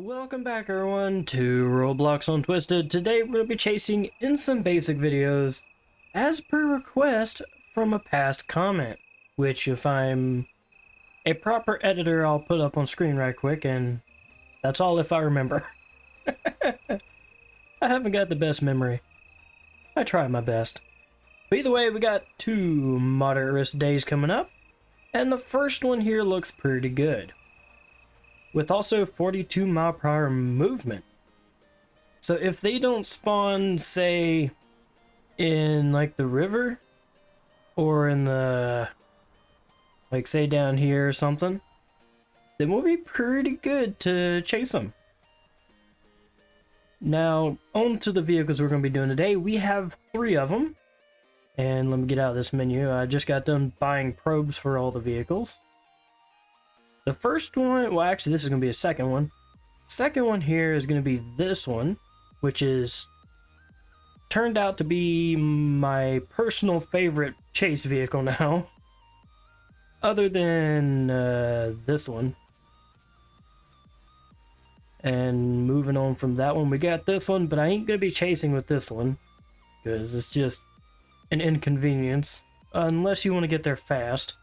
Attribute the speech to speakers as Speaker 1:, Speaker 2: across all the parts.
Speaker 1: Welcome back everyone to Roblox Untwisted. Today we're going to be chasing in some basic videos as per request from a past comment, which if I'm a proper editor I'll put up on screen right quick, and that's all if I remember. I haven't got the best memory. I try my best. But either way, we got two moderate risk days coming up, and the first one here looks pretty good, with also 42 mile per hour movement. So if they don't spawn, say, in like the river, or in the, like say down here or something, then we'll be pretty good to chase them. Now, on to the vehicles we're going to be doing today. We have 3 of them. And let me get out of this menu. I just got done buying probes for all the vehicles. The first one, well actually this is going to be a second one. Second one here is going to be this one, which is turned out to be my personal favorite chase vehicle now. Other than this one. And moving on from that one, we got this one, but I ain't going to be chasing with this one, because it's just an inconvenience, unless you want to get there fast.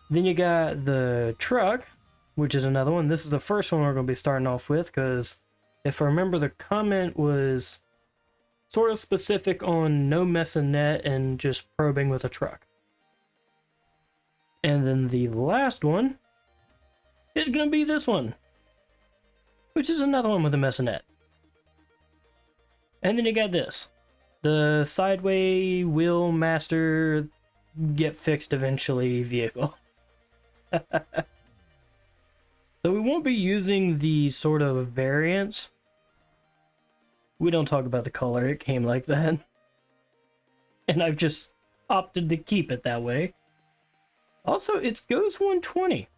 Speaker 1: Then you got the truck, which is another one. This is the first one we're going to be starting off with, because if I remember, the comment was sort of specific on no mesonet and just probing with a truck. And then the last one is going to be this one, which is another one with a mesonet. And then you got this, the sideway wheel master get fixed eventually vehicle. So we won't be using the sort of variants. We don't talk about the color, it came like that. And I've just opted to keep it that way. Also, it goes 120.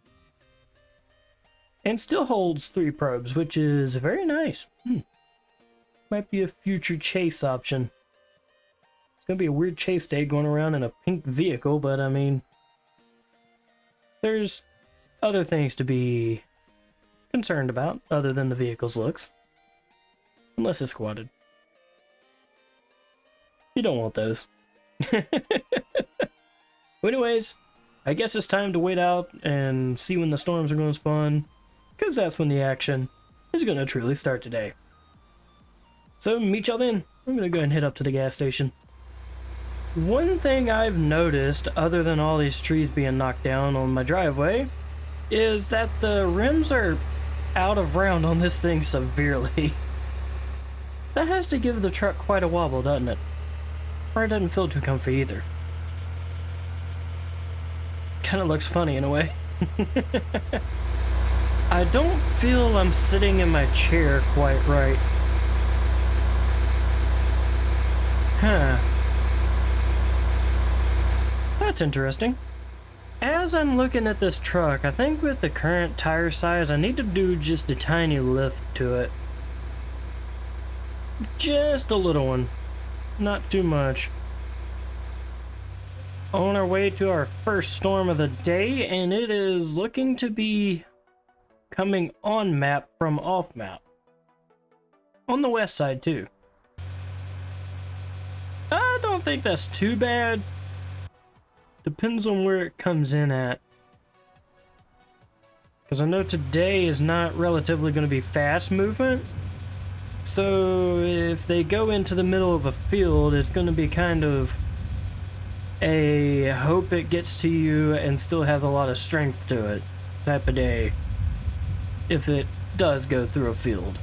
Speaker 1: And still holds 3 probes, which is very nice. Might be a future chase option. It's gonna be a weird chase day going around in a pink vehicle, but I mean, there's other things to be concerned about other than the vehicle's looks. Unless it's squatted. You don't want those. But anyways, I guess it's time to wait out and see when the storms are going to spawn, because that's when the action is going to truly start today. So meet y'all then. I'm going to go ahead and head up to the gas station. One thing I've noticed, other than all these trees being knocked down on my driveway, is that the rims are out of round on this thing severely. That has to give the truck quite a wobble, doesn't it? Or it doesn't feel too comfy either. Kind of looks funny in a way. I don't feel I'm sitting in my chair quite right. Huh. That's interesting. As I'm looking at this truck, I think with the current tire size, I need to do just a tiny lift to it. Just a little one. Not too much. On our way to our first storm of the day, and it is looking to be coming on map from off map. On the west side too. I don't think that's too bad. Depends on where it comes in at. Because I know today is not relatively going to be fast movement. So if they go into the middle of a field, it's going to be kind of a hope it gets to you and still has a lot of strength to it type of day, if it does go through a field.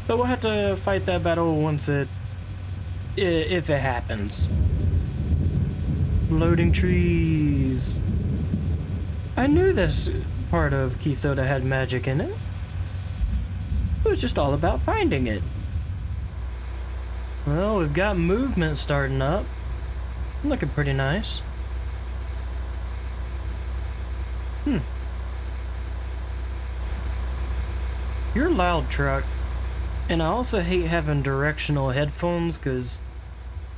Speaker 1: But we'll have to fight that battle once if it happens. Loading trees. I knew this part of Key Soda had magic in it. It was just all about finding it. Well, we've got movement starting up. Looking pretty nice. You're loud, truck. And I also hate having directional headphones, because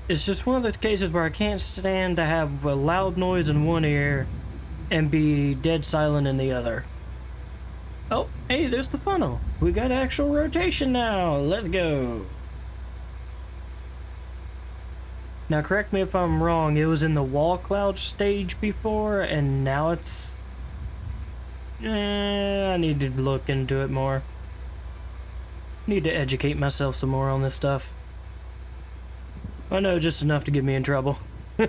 Speaker 1: it's just one of those cases where I can't stand to have a loud noise in one ear and be dead silent in the other. Oh, hey, there's the funnel. We got actual rotation now. Let's go. Now, correct me if I'm wrong. It was in the wall cloud stage before, and now it's... I need to look into it more. Need to educate myself some more on this stuff. I know just enough to get me in trouble. Hey,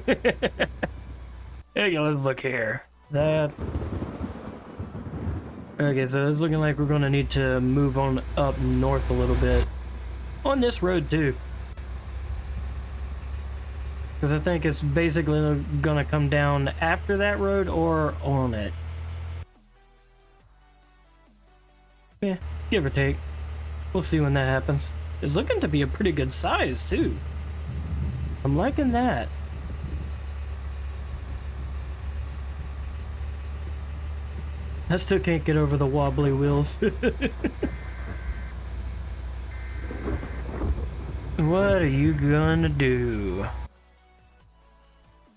Speaker 1: let's look here. That... Okay, so it's looking like we're going to need to move on up north a little bit. On this road, too. Because I think it's basically going to come down after that road or on it. Yeah, give or take. We'll see when that happens. It's looking to be a pretty good size, too. I'm liking that. I still can't get over the wobbly wheels. What are you gonna do?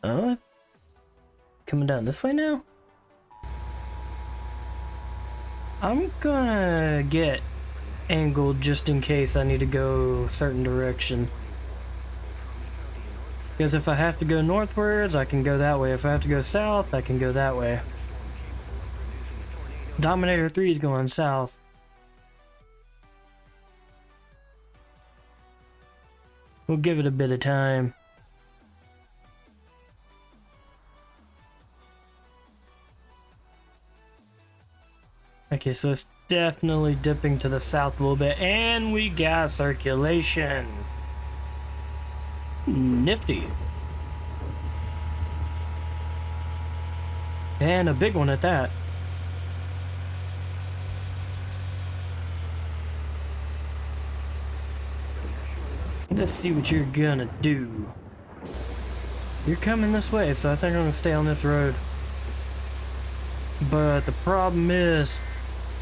Speaker 1: Oh, coming down this way now? I'm gonna get angled just in case I need to go a certain direction. Because if I have to go northwards, I can go that way. If I have to go south, I can go that way. Dominator 3 is going south. We'll give it a bit of time. Okay, so it's definitely dipping to the south a little bit, and we got circulation. Nifty. And a big one at that. Let's see what you're gonna do. You're coming this way, so I think I'm gonna stay on this road. But the problem is,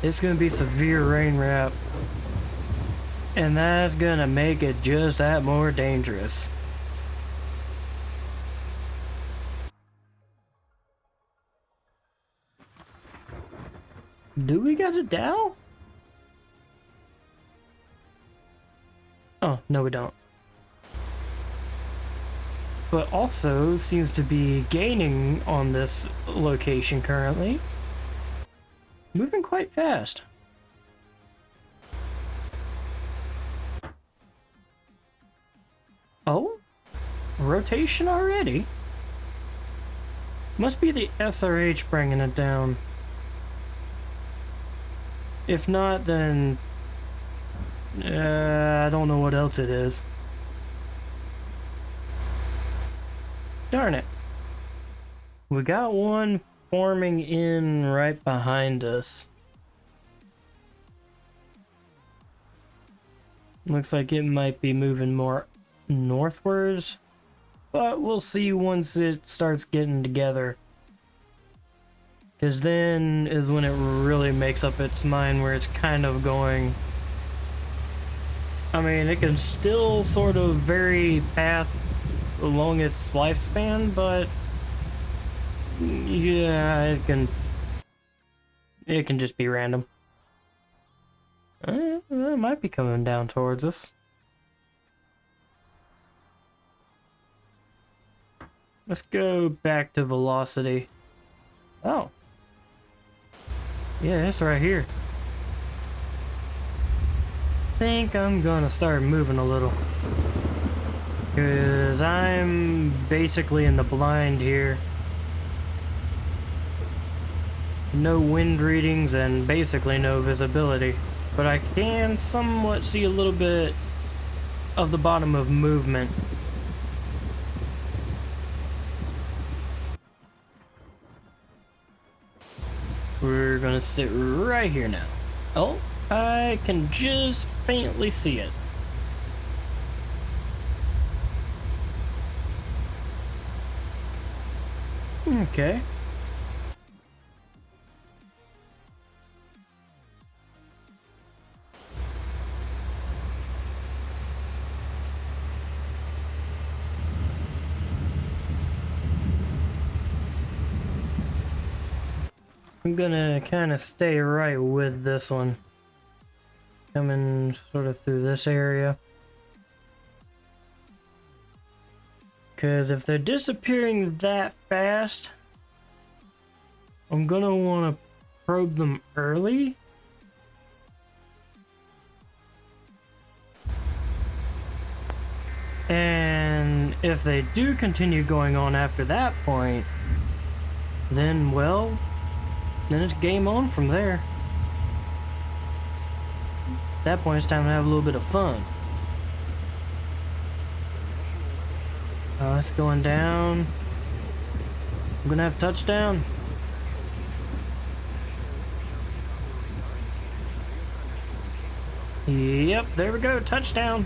Speaker 1: it's gonna be severe rain wrap. And that's gonna make it just that more dangerous. Do we got a Dow? Oh, no we don't. But also seems to be gaining on this location currently. Moving quite fast. Oh? Rotation already? Must be the SRH bringing it down. If not, then... I don't know what else it is. Darn it. We got one forming in right behind us. Looks like it might be moving more northwards, but we'll see once it starts getting together. Because then is when it really makes up its mind where it's kind of going. I mean, it can still sort of vary path along its lifespan, but yeah, it can just be random. It might be coming down towards us. Let's go back to velocity. Oh. Yeah, it's right here. I think I'm gonna start moving a little. Because I'm basically in the blind here. No wind readings and basically no visibility. But I can somewhat see a little bit of the bottom of movement. We're gonna sit right here now. Oh, I can just faintly see it. Okay. I'm gonna kind of stay right with this one. Coming sort of through this area. Because if they're disappearing that fast, I'm gonna want to probe them early. And if they do continue going on after that point, then, well, then it's game on from there. At that point, it's time to have a little bit of fun. It's going down. I'm gonna have touchdown. Yep, there we go, touchdown.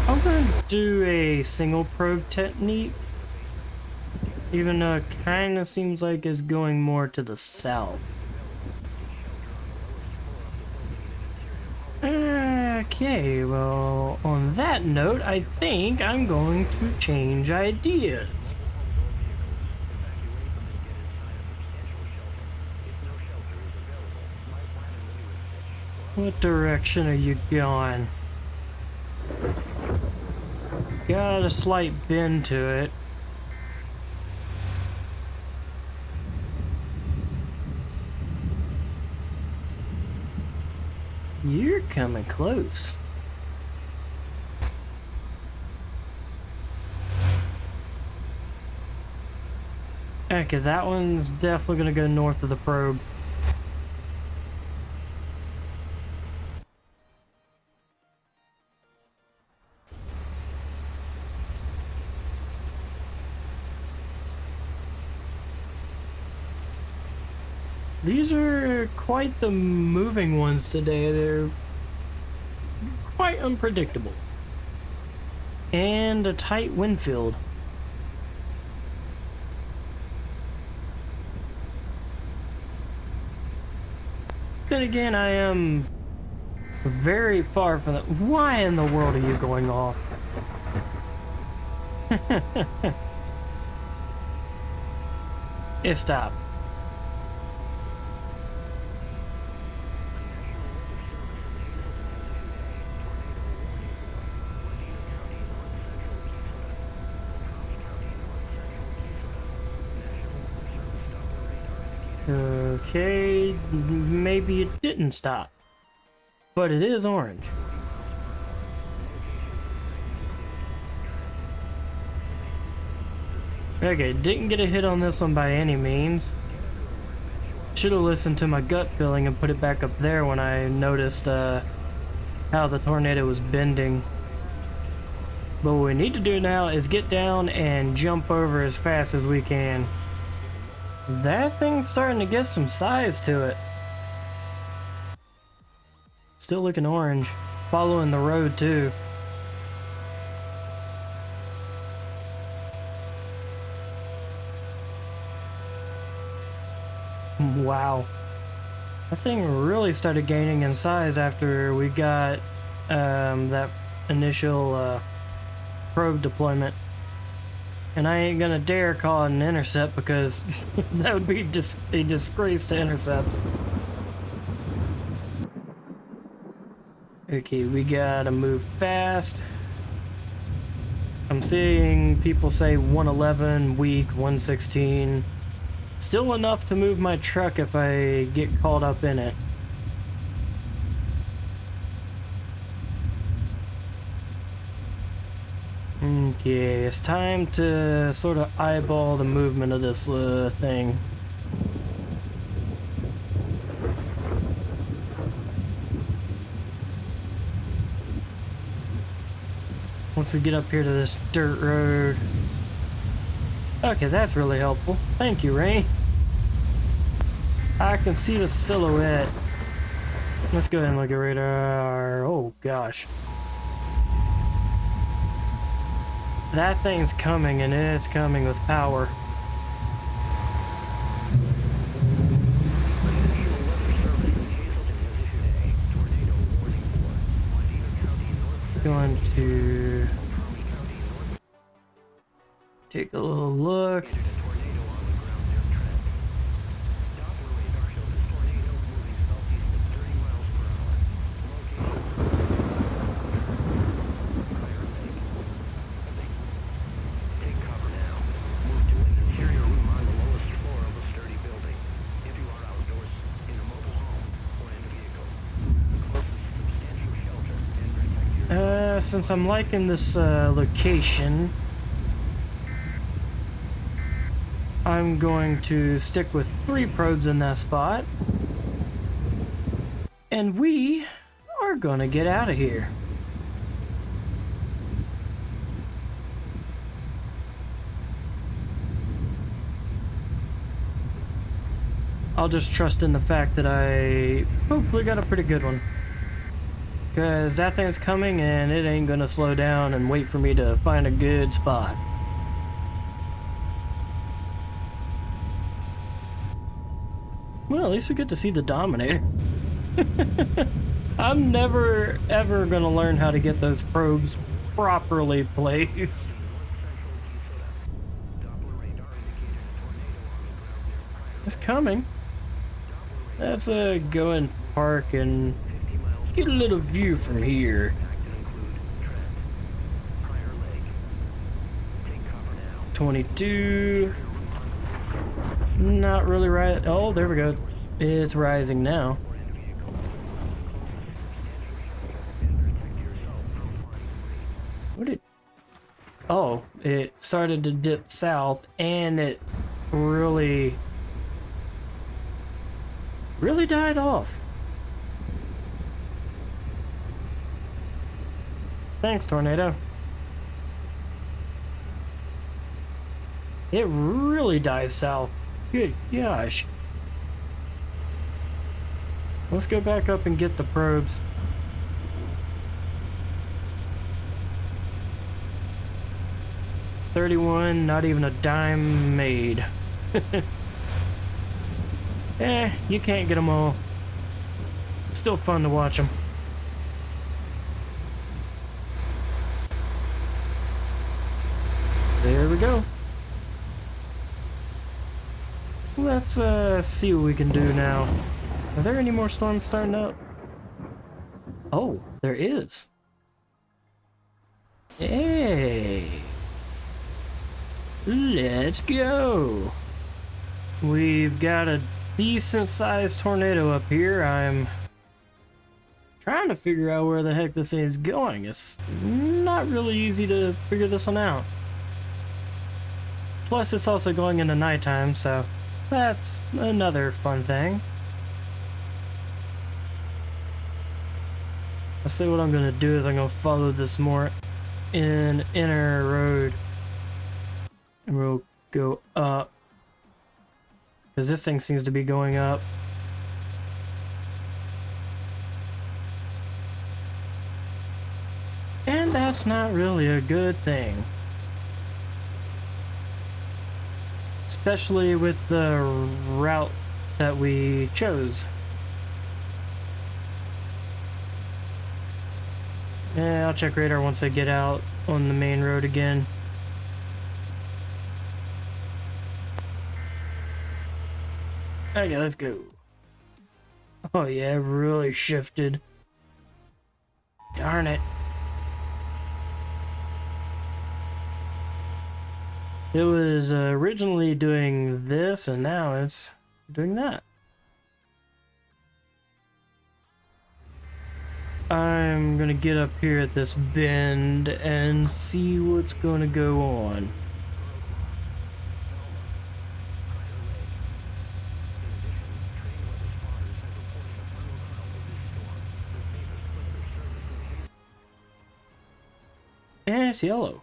Speaker 1: I'm gonna do a single probe technique, even though it kind of seems like it's going more to the south. Okay, well, on that note, I think I'm going to change ideas. What direction are you going? Got a slight bend to it. You're coming close. Okay, that one's definitely gonna go north of the probe. These are quite the moving ones today. They're quite unpredictable. And a tight wind field. Then again, I am very far from that. Why in the world are you going off? Stop. Okay, maybe it didn't stop, but it is orange. Okay, didn't get a hit on this one by any means. Should have listened to my gut feeling and put it back up there when I noticed how the tornado was bending. But what we need to do now is get down and jump over as fast as we can. That thing's starting to get some size to it. Still looking orange. Following the road too. Wow. That thing really started gaining in size after we got that initial probe deployment. And I ain't gonna dare call it an intercept because that would be just a disgrace to intercepts. Okay, we gotta move fast. I'm seeing people say 111, weak, 116. Still enough to move my truck if I get caught up in it. Okay, it's time to sort of eyeball the movement of this thing. Once we get up here to this dirt road. Okay, that's really helpful. Thank you, Rain. I can see the silhouette. Let's go ahead and look at radar. Oh, gosh. That thing's coming, and it's coming with power. to take a little look. Since I'm liking this location, I'm going to stick with 3 probes in that spot. And we are gonna get out of here. I'll just trust in the fact that I hopefully got a pretty good one. Because that thing's coming and it ain't gonna slow down and wait for me to find a good spot. Well, at least we get to see the Dominator. I'm never ever gonna learn how to get those probes properly placed. It's coming. Let's go and park and get a little view from here. $22. Not really right. Oh, there we go. It's rising now. What did... Oh, it started to dip south and it really died off. Thanks, tornado. It really dives south. Good gosh. Let's go back up and get the probes. $31, not even a dime made. You can't get them all. It's still fun to watch them. There we go. Let's see what we can do now. Are there any more storms starting up? Oh, there is. Hey. Let's go. We've got a decent sized tornado up here. I'm trying to figure out where the heck this thing is going. It's not really easy to figure this one out. Plus it's also going into nighttime, so that's another fun thing. I see what I'm gonna do is I'm gonna follow this more inner road. And we'll go up. Because this thing seems to be going up. And that's not really a good thing. Especially with the route that we chose. Yeah, I'll check radar once I get out on the main road again. Okay, let's go. Oh yeah, it really shifted. Darn it. It was originally doing this and now it's doing that. I'm gonna get up here at this bend and see what's gonna go on. And it's yellow.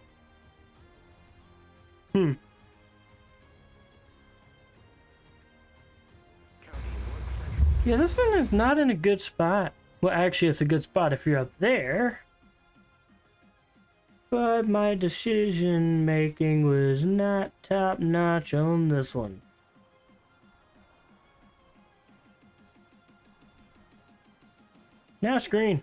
Speaker 1: Yeah, this one is not in a good spot. Well, actually, it's a good spot if you're up there. But my decision making was not top notch on this one. Now it's green.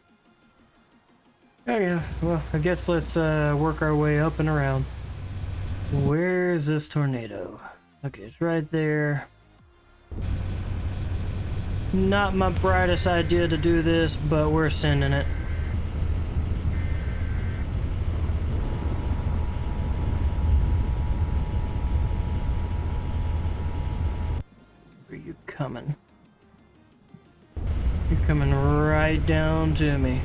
Speaker 1: Okay, well, I guess let's work our way up and around. Where is this tornado? Okay, it's right there. Not my brightest idea to do this, but we're sending it. Where are you coming? You're coming right down to me.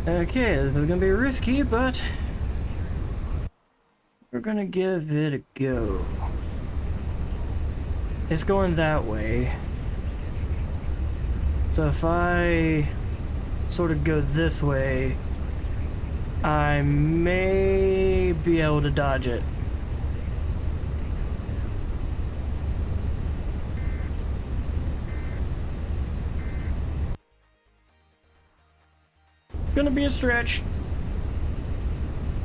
Speaker 1: Okay, this is gonna be risky, but we're gonna give it a go. It's going that way. So if I sort of go this way, I may be able to dodge it. Gonna be a stretch.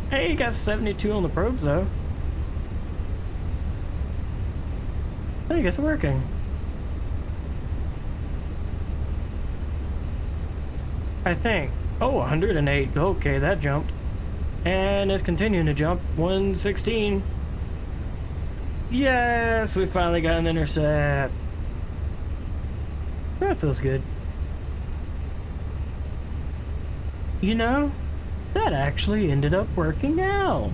Speaker 1: Hey, you got 72 on the probes though. I think it's working. I think. Oh, 108. Okay, that jumped. And it's continuing to jump. 116. Yes, we finally got an intercept. That feels good. You know, that actually ended up working out.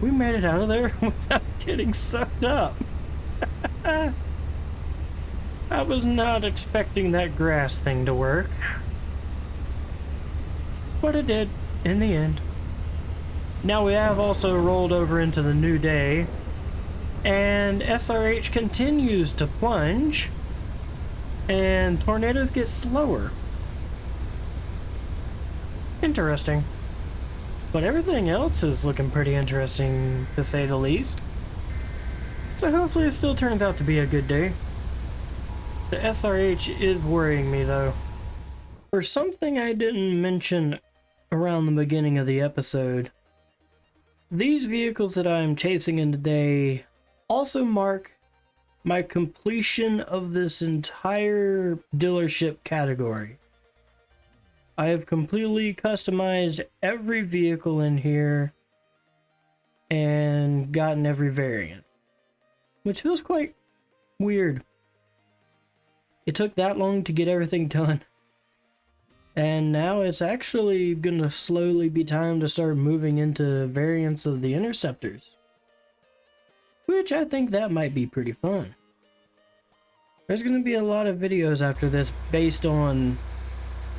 Speaker 1: We made it out of there without getting sucked up. I was not expecting that grass thing to work. But it did, in the end. Now we have also rolled over into the new day, and SRH continues to plunge, and tornadoes get slower. Interesting. But everything else is looking pretty interesting, to say the least. So hopefully it still turns out to be a good day. The SRH is worrying me though. For something I didn't mention around the beginning of the episode, these vehicles that I'm chasing in today also mark my completion of this entire dealership category. I have completely customized every vehicle in here and gotten every variant, which feels quite weird. It took that long to get everything done, and now it's actually gonna slowly be time to start moving into variants of the interceptors, which I think that might be pretty fun. There's gonna be a lot of videos after this based on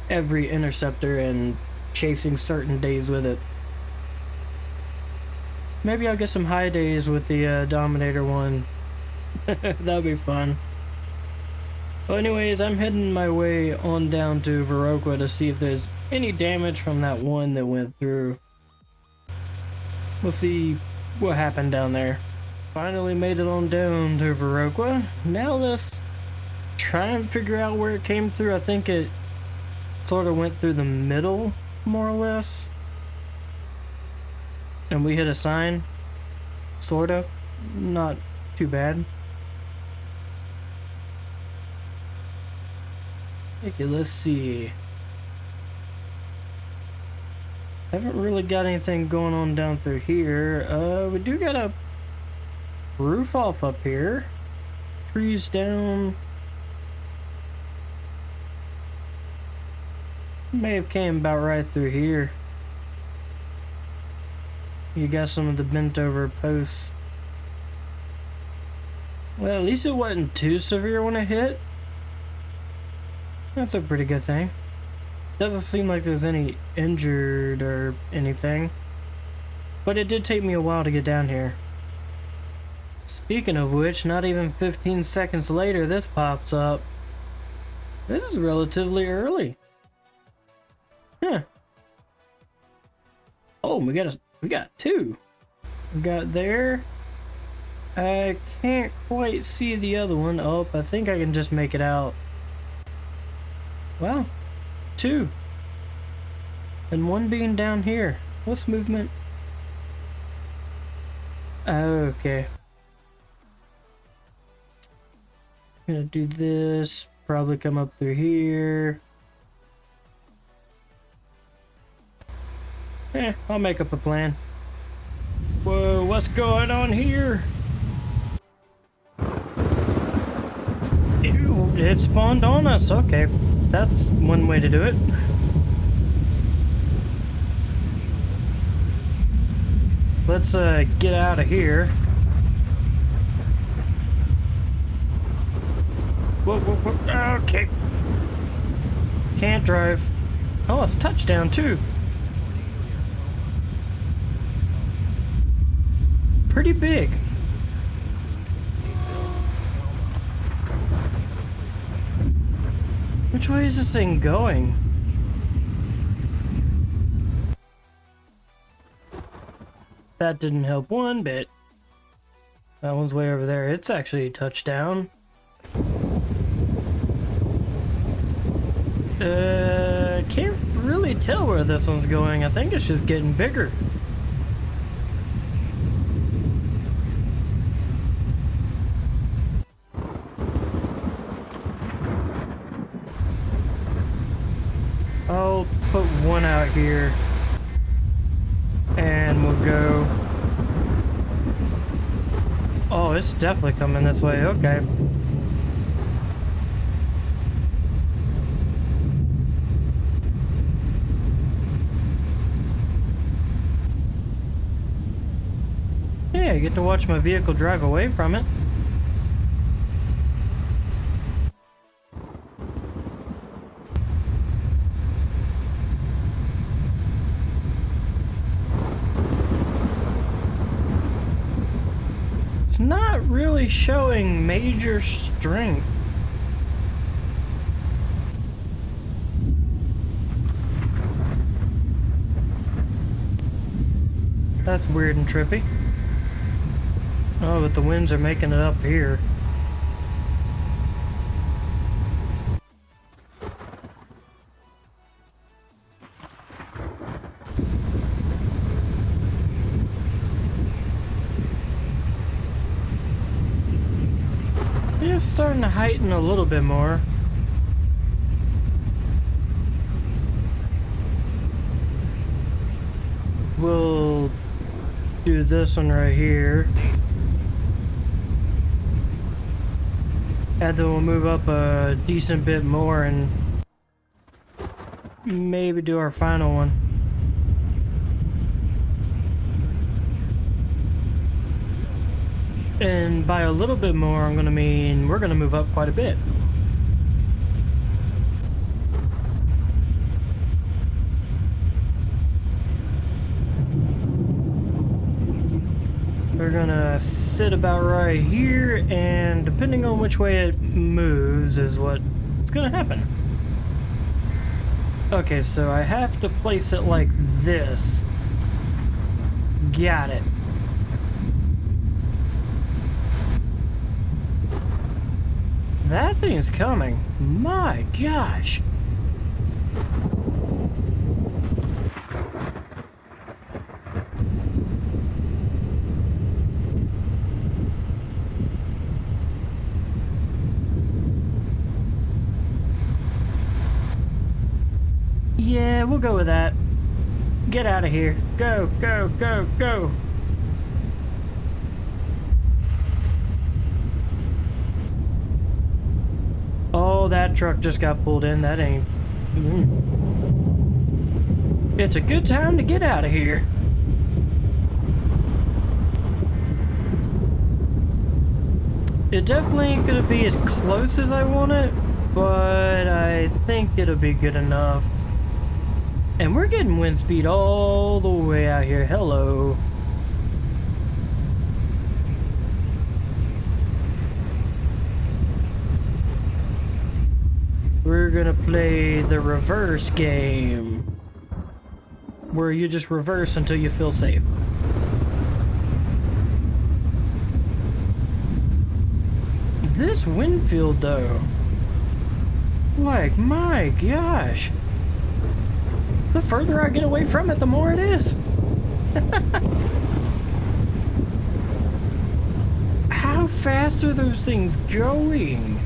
Speaker 1: every interceptor and chasing certain days with it. Maybe I'll get some high days with the Dominator one. That'll be fun. Well, anyways, I'm heading my way on down to Verona to see if there's any damage from that one that went through. We'll see what happened down there. Finally made it on down to Verona. Now let's try and figure out where it came through. I think it sort of went through the middle, more or less. And we hit a sign. Sort of. Not too bad. Okay, let's see. Haven't really got anything going on down through here. We do got a roof off up here. Trees down. May have came about right through here. You got some of the bent over posts. Well, at least it wasn't too severe when it hit. That's a pretty good thing. Doesn't seem like there's any injured or anything. But it did take me a while to get down here. Speaking of which, not even 15 seconds later, this pops up. This is relatively early. Huh. Oh, we got two. We got there. I can't quite see the other one. Oh, I think I can just make it out. Wow. 2. And 1 being down here. What's movement? Okay. Gonna do this. Probably come up through here. I'll make up a plan. Whoa, what's going on here? Ew, it spawned on us. Okay, that's one way to do it. Let's get out of here. Whoa, whoa, whoa. Okay. Can't drive. Oh, it's touchdown too. Pretty big. Which way is this thing going? That didn't help one bit. That one's way over there. It's actually a touchdown. Can't really tell where this one's going. I think it's just getting bigger. I'll put one out here. And we'll go... Oh, it's definitely coming this way. Okay. Yeah, I get to watch my vehicle drive away from it. It's not really showing major strength. That's weird and trippy. Oh, but the winds are making it up here. It's starting to heighten a little bit more. We'll do this one right here. And then we'll move up a decent bit more and maybe do our final one. And by a little bit more, I'm gonna mean we're gonna move up quite a bit. We're gonna sit about right here, and depending on which way it moves is what's gonna happen. Okay, so I have to place it like this. Got it. That thing's coming. My gosh. Yeah, we'll go with that. Get out of here. Go, go, go, go. Oh, that truck just got pulled in. That ain't... It's a good time to get out of here. It definitely ain't gonna be as close as I want it, but I think it'll be good enough. And we're getting wind speed all the way out here. Hello. We're gonna play the reverse game, where you just reverse until you feel safe. this wind field though. Like, my gosh. The further I get away from it, the more it is. How fast are those things going?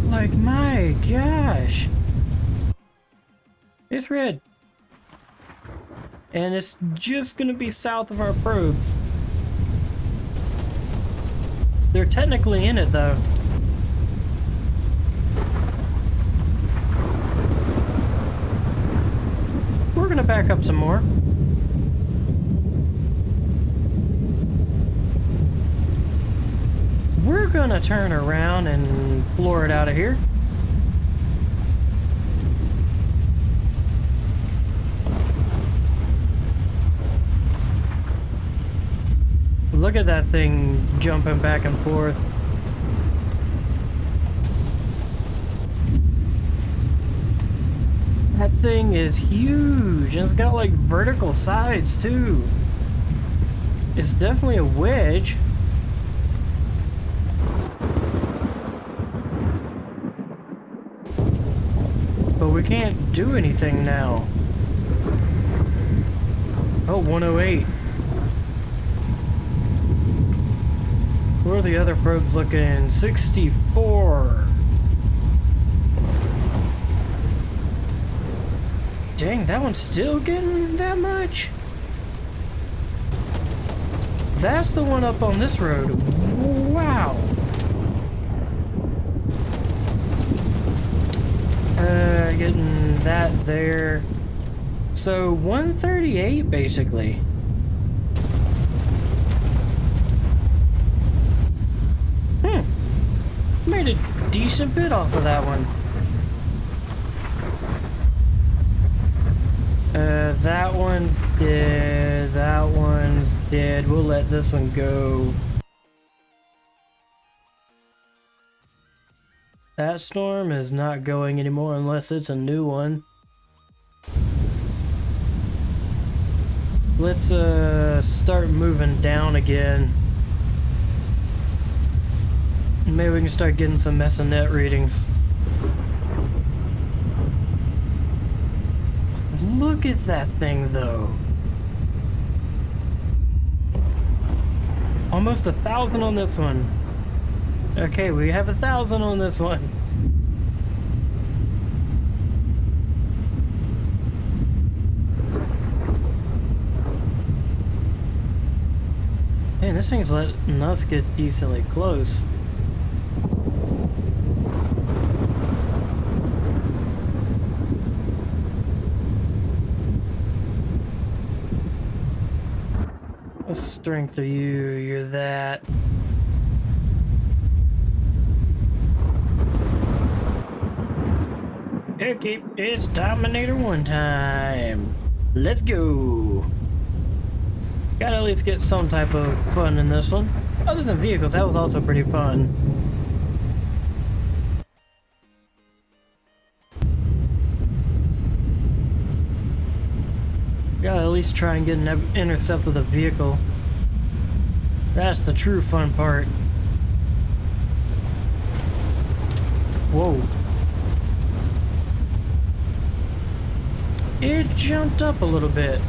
Speaker 1: Like, my gosh. It's red. And it's just gonna be south of our probes. They're technically in it though. We're gonna back up some more. We're gonna turn around and floor it out of here. Look at that thing jumping back and forth. That thing is huge, and it's got like vertical sides too. It's definitely a wedge. But we can't do anything now. Oh, 108. Where are the other probes looking? 64. Dang, that one's still getting that much? That's the one up on this road. Wow. Getting that there. So 138 basically. Made a decent bit off of that one. That one's dead. That one's dead. We'll let this one go. That storm is not going anymore unless it's a new one. Let's start moving down again. Maybe we can start getting some Mesonet readings. Look at that thing though. Almost 1,000 on this one. Okay, we have 1,000 on this one. Man, this thing's letting us get decently close. What strength are you? You're that. Okay, it's Dominator 1 time. Let's go. Gotta at least get some type of fun in this one. Other than vehicles, that was also pretty fun. Gotta at least try and get an intercept with a vehicle. That's the true fun part. Whoa. It jumped up a little bit.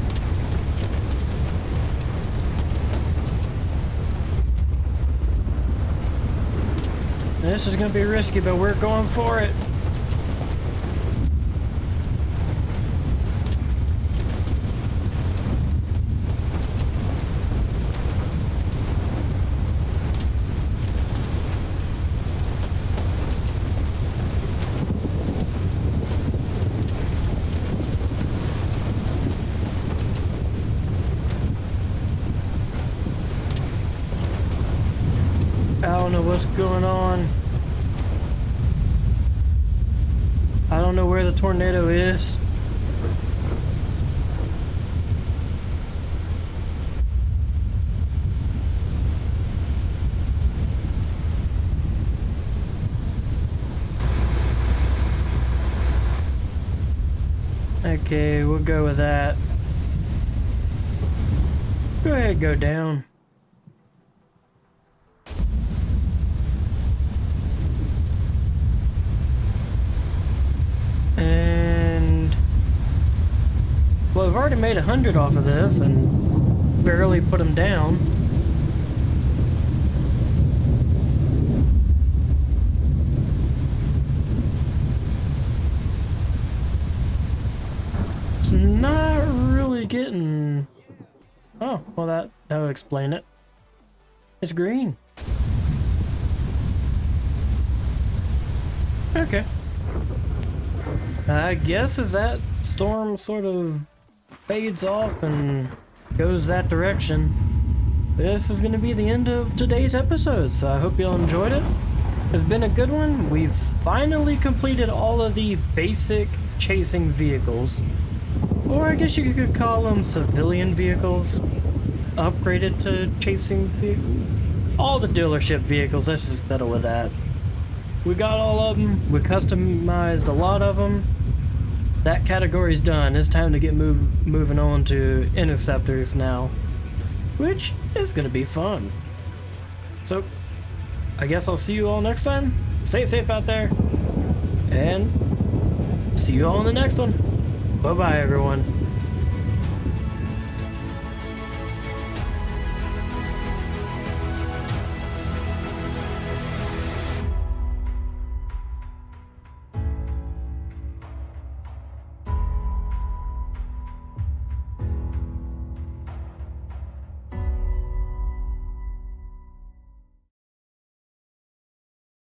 Speaker 1: This is gonna be risky, but we're going for it. I don't know what's going on. I don't know where the tornado is. Okay, we'll go with that. Go ahead, go down. I've already made 100 off of this and barely put them down. It's not really getting... Oh, well that would explain it. It's green. Okay. I guess as that storm sort of fades off and goes that direction, this is going to be the end of today's episode, so I hope y'all enjoyed it. It's been a good one. We've finally completed all of the basic chasing vehicles, or I guess you could call them civilian vehicles, upgraded to chasing vehicles. All the dealership vehicles, let's just settle with that. We got all of them, we customized a lot of them. That category's done. It's time to get moving on to interceptors now, which is going to be fun. So, I guess I'll see you all next time. Stay safe out there, and see you all in the next one. Bye-bye, everyone.